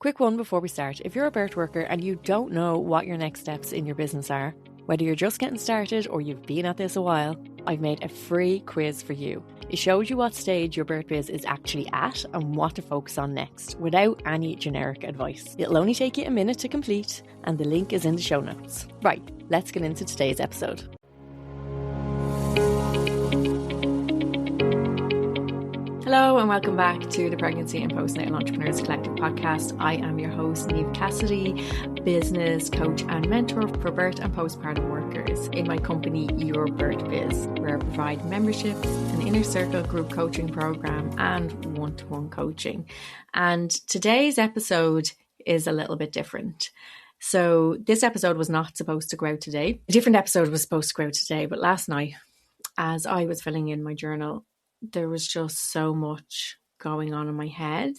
Quick one before we start. If you're a birth worker and you don't know what your next steps in your business are, whether you're just getting started or you've been at this a while, I've made a free quiz for you. It shows you what stage your birth biz is actually at and what to focus on next, without any generic advice. It'll only take you a minute to complete, and the link is in the show notes. Right, let's get into today's episode. Hello and welcome back to the Pregnancy and Postnatal Entrepreneurs Collective podcast. I am your host, Niamh Cassidy, business coach and mentor for birth and postpartum workers in my company, Your Birth Biz, where I provide memberships, an inner circle group coaching program, and one-to-one coaching. And today's episode is a little bit different. So this episode was not supposed to go out today. A different episode was supposed to go out today, but last night, as I was filling in my journal, there was just so much going on in my head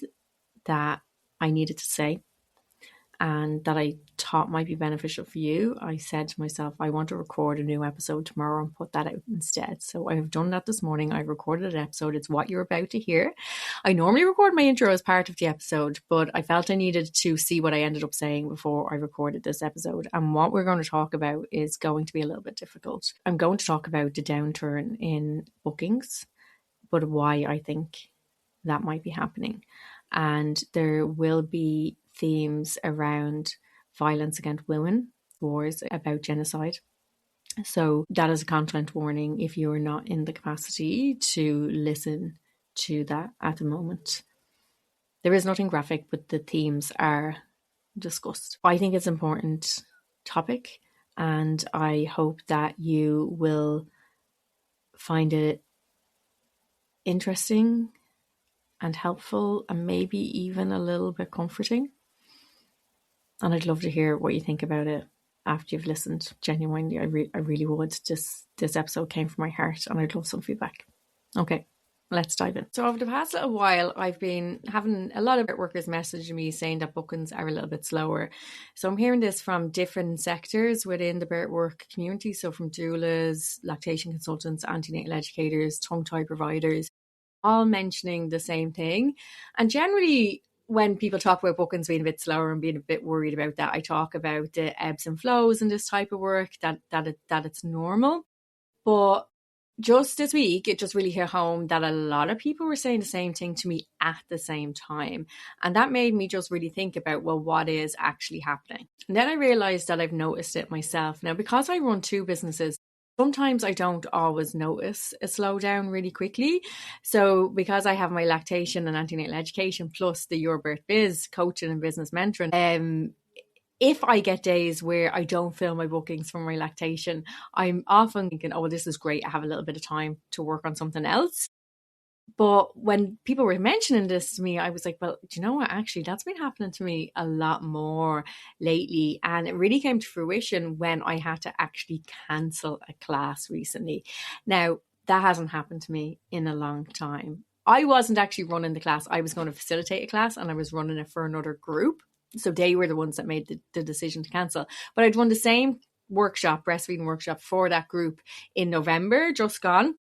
that I needed to say and that I thought might be beneficial for you. I said to myself, I want to record a new episode tomorrow and put that out instead. So I have done that this morning. I recorded an episode. It's what you're about to hear. I normally record my intro as part of the episode, but I felt I needed to see what I ended up saying before I recorded this episode. And what we're going to talk about is going to be a little bit difficult. I'm going to talk about the downturn in bookings, but why I think that might be happening. And there will be themes around violence against women, wars about genocide. So that is a content warning if you are not in the capacity to listen to that at the moment. There is nothing graphic, but the themes are discussed. I think it's an important topic, and I hope that you will find it interesting and helpful and maybe even a little bit comforting. And I'd love to hear what you think about it after you've listened. Genuinely, I really would. This episode came from my heart and I'd love some feedback. Okay, let's dive in. So over the past little while, I've been having a lot of workers messaging me saying that bookings are a little bit slower. So I'm hearing this from different sectors within the birth work community. So from doulas, lactation consultants, antenatal educators, tongue-tie providers, all mentioning the same thing. And generally, when people talk about bookings being a bit slower and being a bit worried about that, I talk about the ebbs and flows in this type of work, that it's normal. But just this week, it just really hit home that a lot of people were saying the same thing to me at the same time. And that made me just really think about, well, what is actually happening? And then I realized that I've noticed it myself. Now, because I run two businesses, sometimes I don't always notice a slowdown really quickly. So because I have my lactation and antenatal education plus the Your Birth Biz coaching and business mentoring, if I get days where I don't fill my bookings for my lactation, I'm often thinking, oh, well, this is great. I have a little bit of time to work on something else. But when people were mentioning this to me, I was like, well, do you know what? Actually, that's been happening to me a lot more lately. And it really came to fruition when I had to actually cancel a class recently. Now, that hasn't happened to me in a long time. I wasn't actually running the class. I was going to facilitate a class and I was running it for another group. So they were the ones that made the decision to cancel. But I'd run the same workshop, breastfeeding workshop for that group in November, just gone.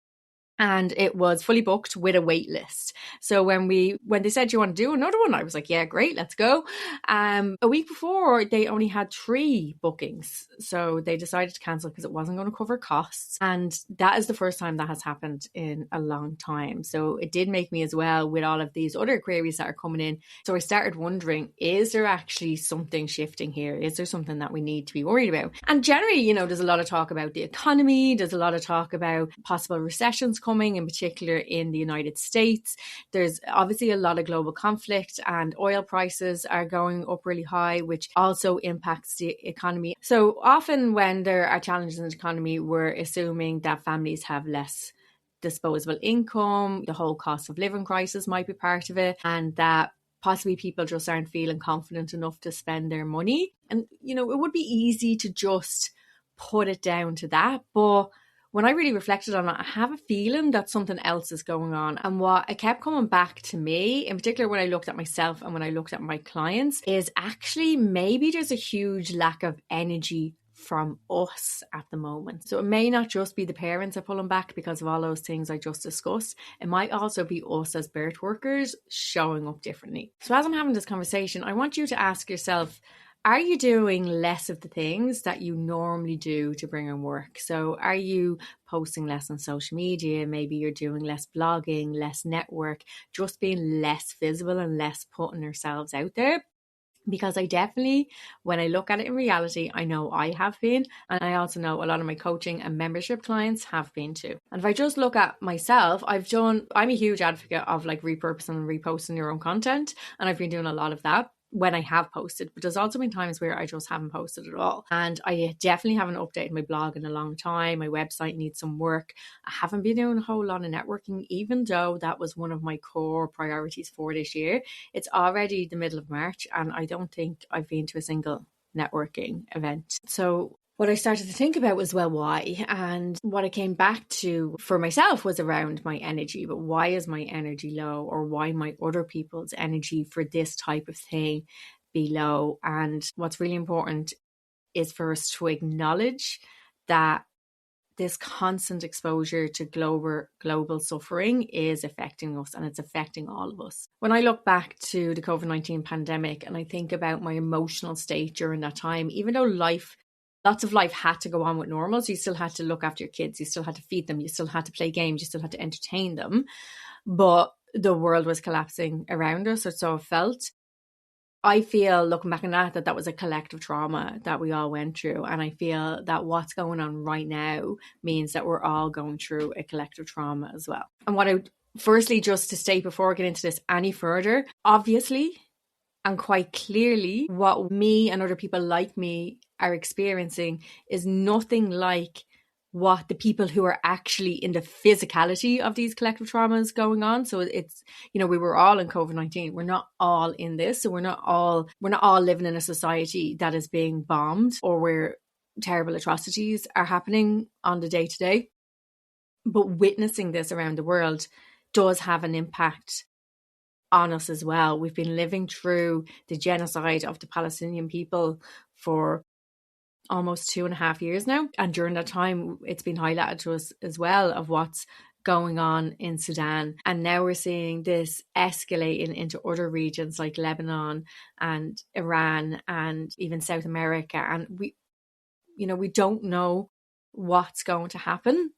And it was fully booked with a wait list. So when they said, you want to do another one? I was like, yeah, great, let's go. A week before, they only had 3 bookings. So they decided to cancel because it wasn't going to cover costs. And that is the first time that has happened in a long time. So it did make me as well with all of these other queries that are coming in. So I started wondering, is there actually something shifting here? Is there something that we need to be worried about? And generally, there's a lot of talk about the economy. There's a lot of talk about possible recessions coming, in particular in the United States. There's obviously a lot of global conflict and oil prices are going up really high, which also impacts the economy. So often when there are challenges in the economy, we're assuming that families have less disposable income, the whole cost of living crisis might be part of it, and that possibly people just aren't feeling confident enough to spend their money. And, it would be easy to just put it down to that, but when I really reflected on it, I have a feeling that something else is going on. And what it kept coming back to me, in particular when I looked at myself and when I looked at my clients, is actually maybe there's a huge lack of energy from us at the moment. So it may not just be the parents are pulling back because of all those things I just discussed. It might also be us as birth workers showing up differently. So as I'm having this conversation, I want you to ask yourself, are you doing less of the things that you normally do to bring in work? So are you posting less on social media? Maybe you're doing less blogging, less network, just being less visible and less putting ourselves out there. Because I definitely, when I look at it in reality, I know I have been, and I also know a lot of my coaching and membership clients have been too. And if I just look at myself, I'm a huge advocate of like repurposing and reposting your own content, and I've been doing a lot of that when I have posted, but there's also been times where I just haven't posted at all. And I definitely haven't updated my blog in a long time. My website needs some work. I haven't been doing a whole lot of networking, even though that was one of my core priorities for this year. It's already the middle of March and I don't think I've been to a single networking event. So what I started to think about was, well, why? And what I came back to for myself was around my energy. But why is my energy low? Or why might other people's energy for this type of thing be low? And what's really important is for us to acknowledge that this constant exposure to global suffering is affecting us, and it's affecting all of us. When I look back to the COVID-19 pandemic and I think about my emotional state during that time, even though lots of life had to go on with normal, so you still had to look after your kids, you still had to feed them, you still had to play games, you still had to entertain them, but the world was collapsing around us, or so it felt. I feel, looking back on that was a collective trauma that we all went through. And I feel that what's going on right now means that we're all going through a collective trauma as well. And what I, firstly, just to state before I get into this any further, obviously and quite clearly, what me and other people like me are experiencing is nothing like what the people who are actually in the physicality of these collective traumas going on. So it's, we were all in COVID-19. We're not all in this. So we're not all living in a society that is being bombed or where terrible atrocities are happening on the day to day. But witnessing this around the world does have an impact on us as well. We've been living through the genocide of the Palestinian people for almost 2.5 years now. And during that time, it's been highlighted to us as well of what's going on in Sudan. And now we're seeing this escalating into other regions like Lebanon and Iran and even South America. And we don't know what's going to happen.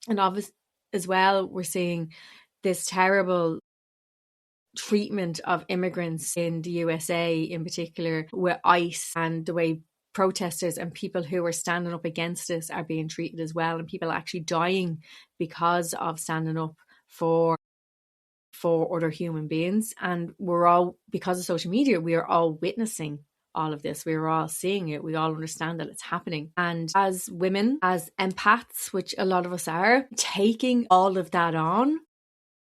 And obviously as well, we're seeing this terrible treatment of immigrants in the USA in particular with ICE, and the way protesters and people who are standing up against this are being treated as well, and people are actually dying because of standing up for other human beings. And we're all, because of social media, we are all witnessing all of this. We are all seeing it. We all understand that it's happening. And as women, as empaths, which a lot of us are, taking all of that on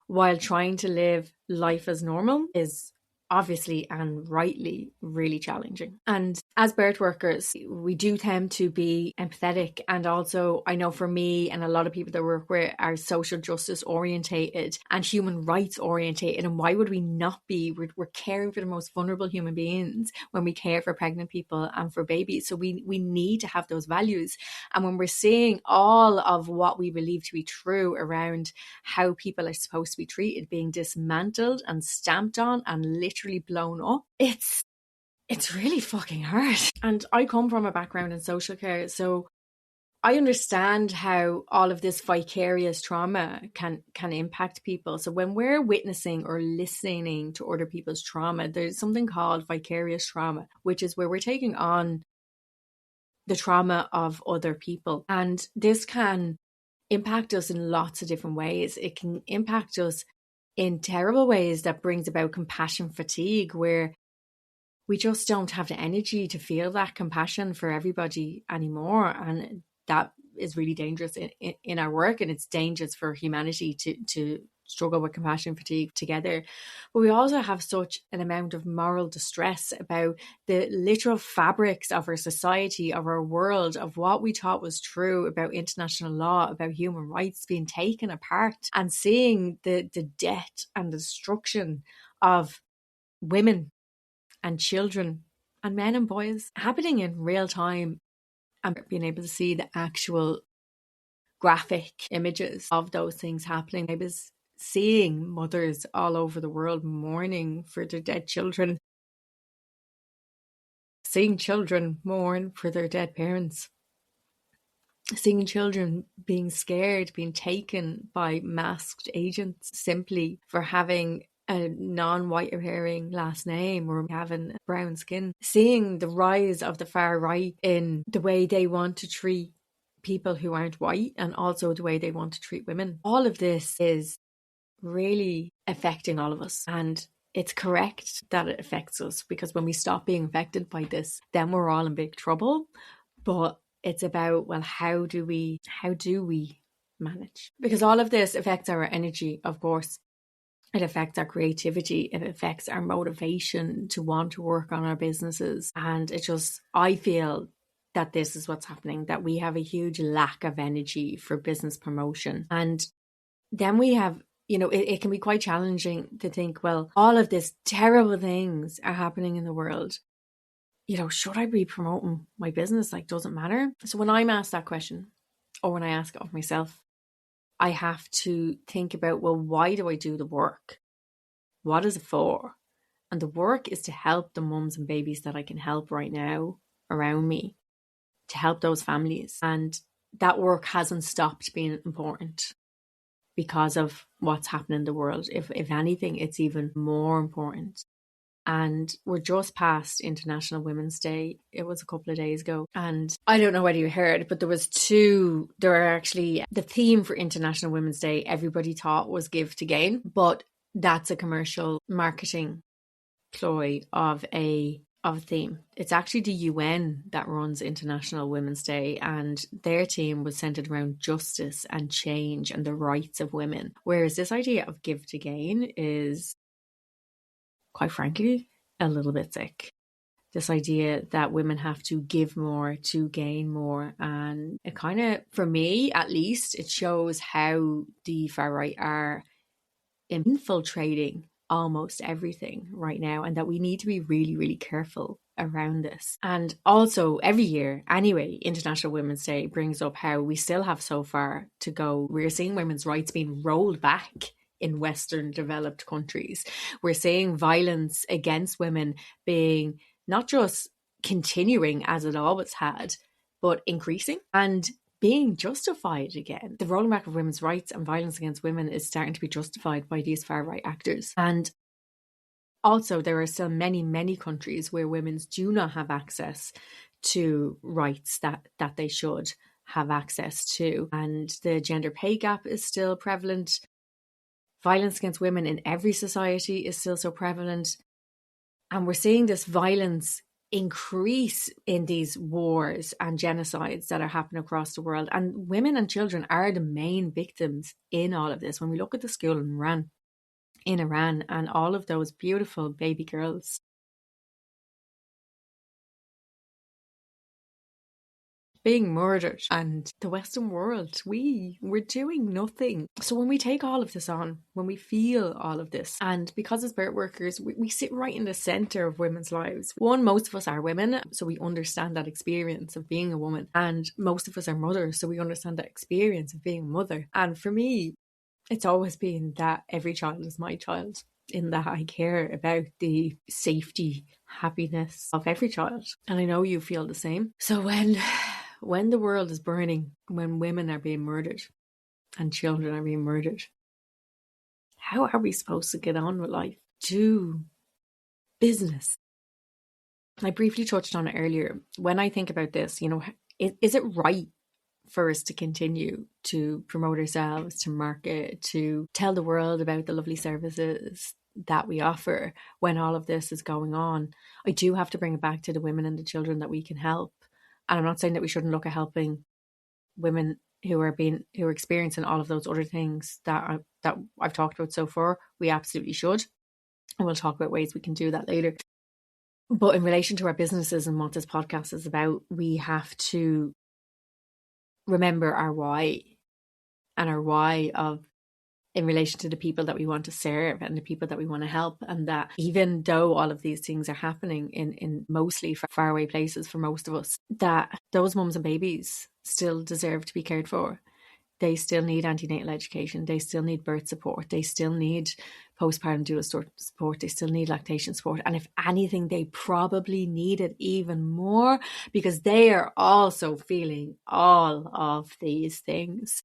while trying to live life as normal is obviously and rightly really challenging. And as birth workers, we do tend to be empathetic. And also, I know for me and a lot of people that work with are social justice orientated and human rights orientated. And why would we not be? We're caring for the most vulnerable human beings when we care for pregnant people and for babies. So we need to have those values. And when we're seeing all of what we believe to be true around how people are supposed to be treated being dismantled and stamped on and literally blown up, it's really fucking hard. And I come from a background in social care, so I understand how all of this vicarious trauma can impact people. So when we're witnessing or listening to other people's trauma, there's something called vicarious trauma, which is where we're taking on the trauma of other people. And this can impact us in lots of different ways. It can impact us in terrible ways that brings about compassion fatigue, where we just don't have the energy to feel that compassion for everybody anymore. And that is really dangerous in our work, and it's dangerous for humanity to struggle with compassion fatigue together. But we also have such an amount of moral distress about the literal fabrics of our society, of our world, of what we thought was true about international law, about human rights being taken apart, and seeing the death and destruction of women and children and men and boys happening in real time and being able to see the actual graphic images of those things happening. I was seeing mothers all over the world mourning for their dead children, seeing children mourn for their dead parents, seeing children being scared, being taken by masked agents simply for having a non-white appearing last name or having brown skin. Seeing the rise of the far right in the way they want to treat people who aren't white and also the way they want to treat women. All of this is really affecting all of us, and it's correct that it affects us, because when we stop being affected by this, then we're all in big trouble. But it's about, well, how do we manage? Because all of this affects our energy, of course. It affects our creativity. It affects our motivation to want to work on our businesses. And I feel that this is what's happening, that we have a huge lack of energy for business promotion. And then we have, it can be quite challenging to think, well, all of these terrible things are happening in the world. Should I be promoting my business? Like, doesn't matter. So when I'm asked that question, or when I ask it of myself, I have to think about, well, why do I do the work? What is it for? And the work is to help the mums and babies that I can help right now around me, to help those families. And that work hasn't stopped being important because of what's happening in the world. If anything, it's even more important. And we're just past International Women's Day. It was a couple of days ago. And I don't know whether you heard, but there are actually, the theme for International Women's Day, everybody thought was give to gain. But that's a commercial marketing ploy of a theme. It's actually the UN that runs International Women's Day, and their theme was centered around justice and change and the rights of women. Whereas this idea of give to gain is, quite frankly, a little bit sick. This idea that women have to give more to gain more. And it kind of, for me at least, it shows how the far right are infiltrating almost everything right now, and that we need to be really, really careful around this. And also, every year anyway, International Women's Day brings up how we still have so far to go. We're seeing women's rights being rolled back in Western developed countries. We're seeing violence against women being not just continuing as it always had, but increasing and being justified again. The rolling back of women's rights and violence against women is starting to be justified by these far right actors. And also, there are still many, many countries where women do not have access to rights that they should have access to. And the gender pay gap is still prevalent. Violence against women in every society is still so prevalent. And we're seeing this violence increase in these wars and genocides that are happening across the world. And women and children are the main victims in all of this. When we look at the school in Iran and all of those beautiful baby girls being murdered, and the Western world, we're doing nothing. So when we take all of this on, when we feel all of this, and because as birth workers, we sit right in the center of women's lives. One, most of us are women, so we understand that experience of being a woman, and most of us are mothers, so we understand that experience of being a mother. And for me, it's always been that every child is my child, in that I care about the safety, happiness of every child. And I know you feel the same. So when the world is burning, when women are being murdered and children are being murdered, how are we supposed to get on with life? Do business. I briefly touched on it earlier. When I think about this, is it right for us to continue to promote ourselves, to market, to tell the world about the lovely services that we offer when all of this is going on? I do have to bring it back to the women and the children that we can help. And I'm not saying that we shouldn't look at helping women who are experiencing all of those other things that I've talked about so far. We absolutely should. And we'll talk about ways we can do that later. But in relation to our businesses and what this podcast is about, we have to remember our why, and our why of in relation to the people that we want to serve and the people that we want to help. And that even though all of these things are happening in mostly faraway places for most of us, that those mums and babies still deserve to be cared for. They still need antenatal education. They still need birth support. They still need postpartum doula support. They still need lactation support. And if anything, they probably need it even more because they are also feeling all of these things.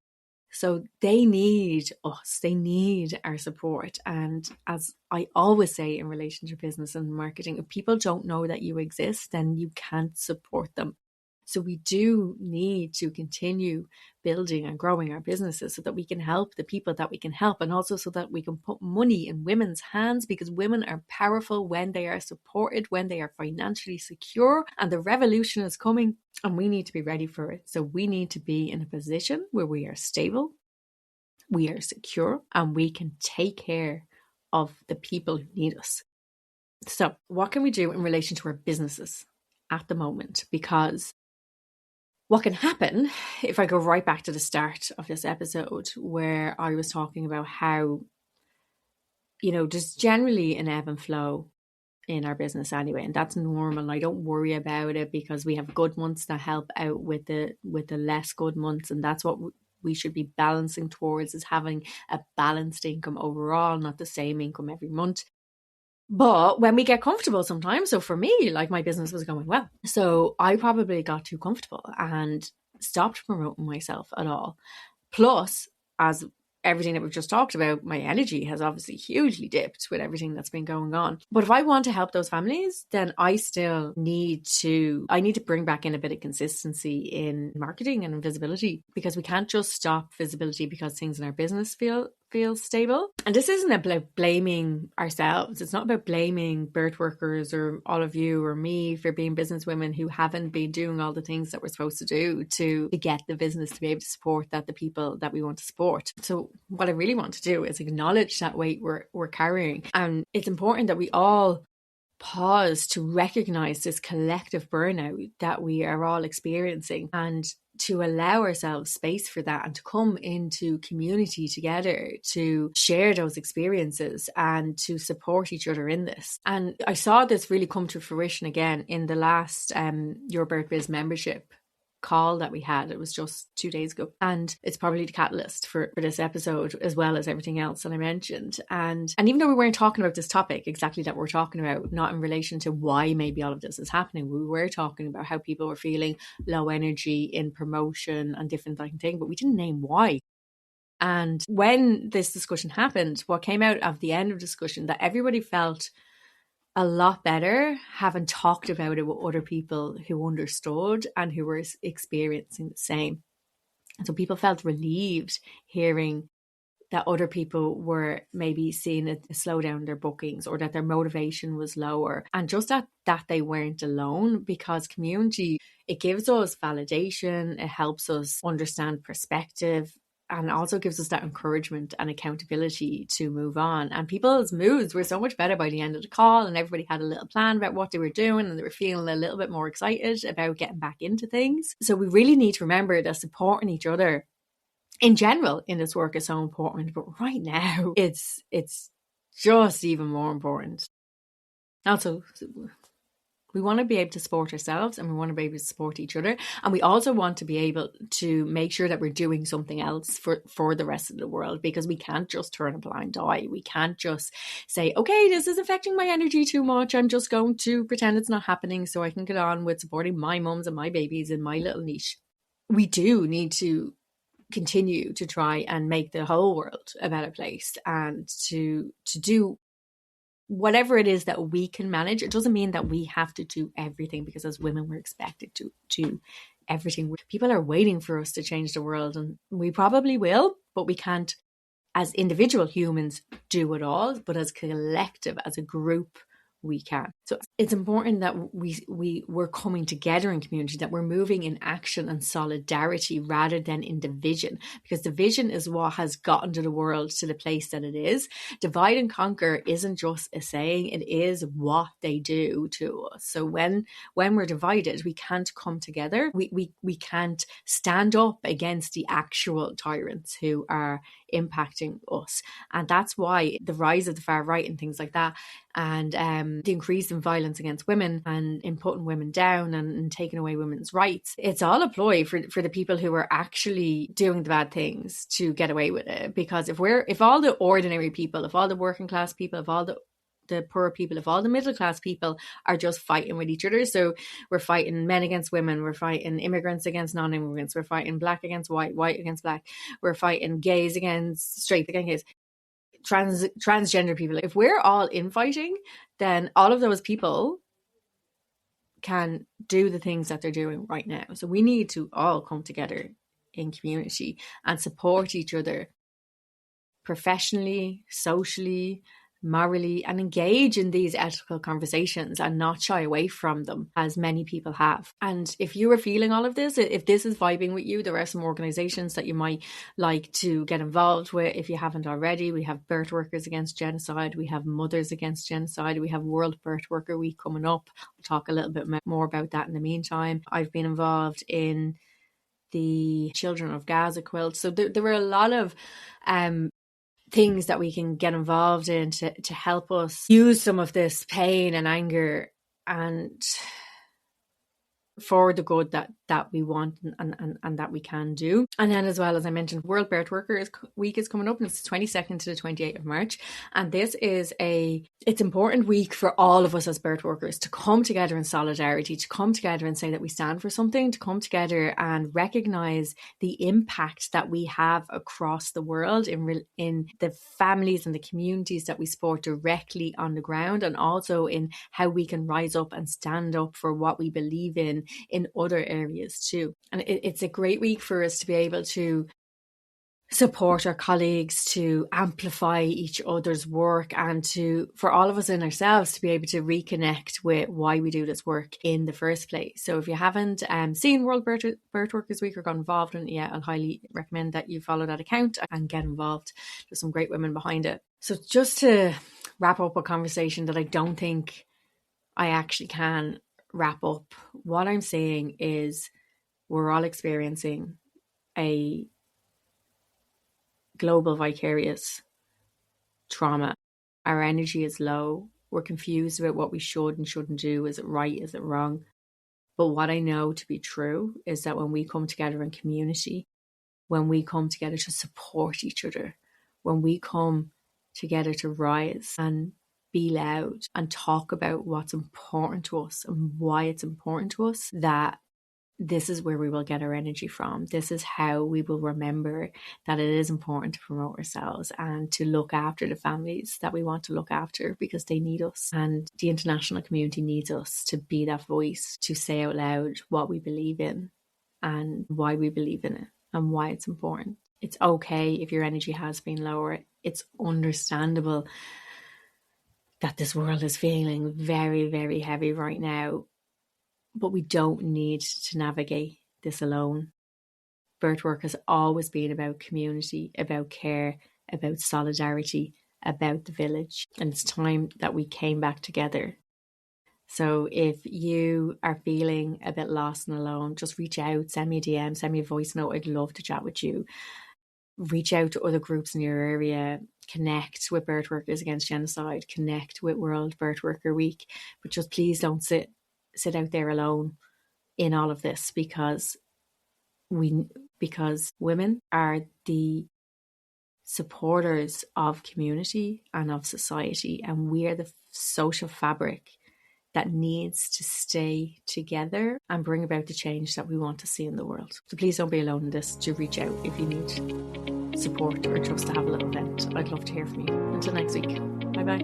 So they need us. They need our support. And as I always say in relation to business and marketing, if people don't know that you exist, then you can't support them. So we do need to continue building and growing our businesses so that we can help the people that we can help, and also so that we can put money in women's hands, because women are powerful when they are supported, when they are financially secure, and the revolution is coming and we need to be ready for it. So we need to be in a position where we are stable, we are secure, and we can take care of the people who need us. So what can we do in relation to our businesses at the moment? Because what can happen, if I go right back to the start of this episode where I was talking about how, there's generally an ebb and flow in our business anyway, and that's normal. I don't worry about it because we have good months that help out with the less good months, and that's what we should be balancing towards, is having a balanced income overall, not the same income every month. But when we get comfortable sometimes, so for me, like, my business was going well, so I probably got too comfortable and stopped promoting myself at all. Plus, as everything that we've just talked about, my energy has obviously hugely dipped with everything that's been going on. But if I want to help those families, then I still need to bring back in a bit of consistency in marketing and visibility, because we can't just stop visibility because things in our business feel stable. And this isn't about blaming ourselves. It's not about blaming birth workers or all of you or me for being business women who haven't been doing all the things that we're supposed to do to get the business to be able to support the people that we want to support. So what I really want to do is acknowledge that weight we're carrying. And it's important that we all pause to recognize this collective burnout that we are all experiencing, and to allow ourselves space for that, and to come into community together to share those experiences and to support each other in this. And I saw this really come to fruition again in the last Your Birth Biz membership call that we had. It was just 2 days ago, and it's probably the catalyst for this episode, as well as everything else that I mentioned. And even though we weren't talking about this topic exactly that we're talking about, not in relation to why maybe all of this is happening, we were talking about how people were feeling low energy in promotion and different things, but we didn't name why. And when this discussion happened, what came out of the end of discussion, that everybody felt a lot better having talked about it with other people who understood and who were experiencing the same. And so people felt relieved hearing that other people were maybe seeing a slowdown in their bookings, or that their motivation was lower, and just that they weren't alone. Because community, it gives us validation, it helps us understand perspective, and also gives us that encouragement and accountability to move on. And people's moods were so much better by the end of the call, and everybody had a little plan about what they were doing, and they were feeling a little bit more excited about getting back into things. So we really need to remember that supporting each other in general in this work is so important, but right now it's just even more important. Also, we want to be able to support ourselves, and we want to be able to support each other. And we also want to be able to make sure that we're doing something else for the rest of the world, because we can't just turn a blind eye. We can't just say, okay, this is affecting my energy too much, I'm just going to pretend it's not happening so I can get on with supporting my mums and my babies in my little niche. We do need to continue to try and make the whole world a better place, and to do whatever it is that we can manage. It doesn't mean that we have to do everything, because as women we're expected to do everything. People are waiting for us to change the world, and we probably will, but we can't as individual humans do it all. But as collective, as a group, we can. So it's important that we're coming together in community, that we're moving in action and solidarity rather than in division, because division is what has gotten to the world to the place that it is. Divide and conquer isn't just a saying, it is what they do to us. So when we're divided, we can't come together. We can't stand up against the actual tyrants who are impacting us. And that's why the rise of the far right and things like that, and the increase in violence against women and in putting women down and taking away women's rights, it's all a ploy for the people who are actually doing the bad things to get away with it. Because if all the ordinary people, if all the working class people, if all the poor people, if all the middle class people are just fighting with each other, so we're fighting men against women, we're fighting immigrants against non-immigrants, we're fighting black against white, white against black, we're fighting gays against straight against gays, transgender people, if we're all infighting, then all of those people can do the things that they're doing right now. So we need to all come together in community and support each other professionally, socially, morally, and engage in these ethical conversations and not shy away from them, as many people have. And if you are feeling all of this, if this is vibing with you, there are some organizations that you might like to get involved with if you haven't already. We have Birth Workers Against Genocide, we have Mothers Against Genocide, we have World Birth Worker Week coming up. We'll talk a little bit more about that in the meantime. I've been involved in the Children of Gaza quilt. So there were a lot of things that we can get involved in to help us use some of this pain and anger and for the good that we want and that we can do. And then, as well, as I mentioned, World Birth Worker Week is coming up, and it's the 22nd to the 28th of March. And this is it's important week for all of us as birth workers to come together in solidarity, to come together and say that we stand for something, to come together and recognize the impact that we have across the world in the families and the communities that we support directly on the ground, and also in how we can rise up and stand up for what we believe in other areas too. And it's a great week for us to be able to support our colleagues, to amplify each other's work, and for all of us in ourselves to be able to reconnect with why we do this work in the first place. So if you haven't seen World Birth Workers Week or got involved in it yet, I'll highly recommend that you follow that account and get involved. There's some great women behind it. So just to wrap up a conversation that I don't think I actually can wrap up, what I'm saying is we're all experiencing a global vicarious trauma. Our energy is low. We're confused about what we should and shouldn't do. Is it right? Is it wrong? But what I know to be true is that when we come together in community, when we come together to support each other, when we come together to rise and be loud and talk about what's important to us and why it's important to us, that this is where we will get our energy from. This is how we will remember that it is important to promote ourselves and to look after the families that we want to look after, because they need us, and the international community needs us to be that voice, to say out loud what we believe in and why we believe in it and why it's important. It's okay if your energy has been lower. It's understandable that this world is feeling very, very heavy right now, but we don't need to navigate this alone. Birth work has always been about community, about care, about solidarity, about the village. And it's time that we came back together. So if you are feeling a bit lost and alone, just reach out, send me a DM, send me a voice note. I'd love to chat with you. Reach out to other groups in your area, connect with Birth Workers Against Genocide, connect with World Birth Worker Week, but just please don't sit out there alone in all of this, because women are the supporters of community and of society, and we are the social fabric that needs to stay together and bring about the change that we want to see in the world. So please don't be alone in this. Do reach out if you need support or just to have a little vent. I'd love to hear from you. Until next week. Bye bye.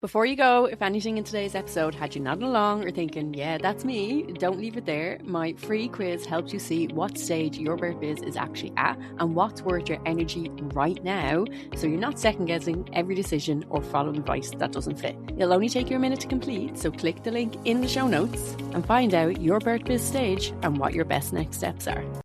Before you go, if anything in today's episode had you nodding along or thinking, yeah, that's me, don't leave it there. My free quiz helps you see what stage your birth is actually at and what's worth your energy right now, so you're not second guessing every decision or following advice that doesn't fit. It'll only take you a minute to complete, so click the link in the show notes and find out your birth biz stage and what your best next steps are.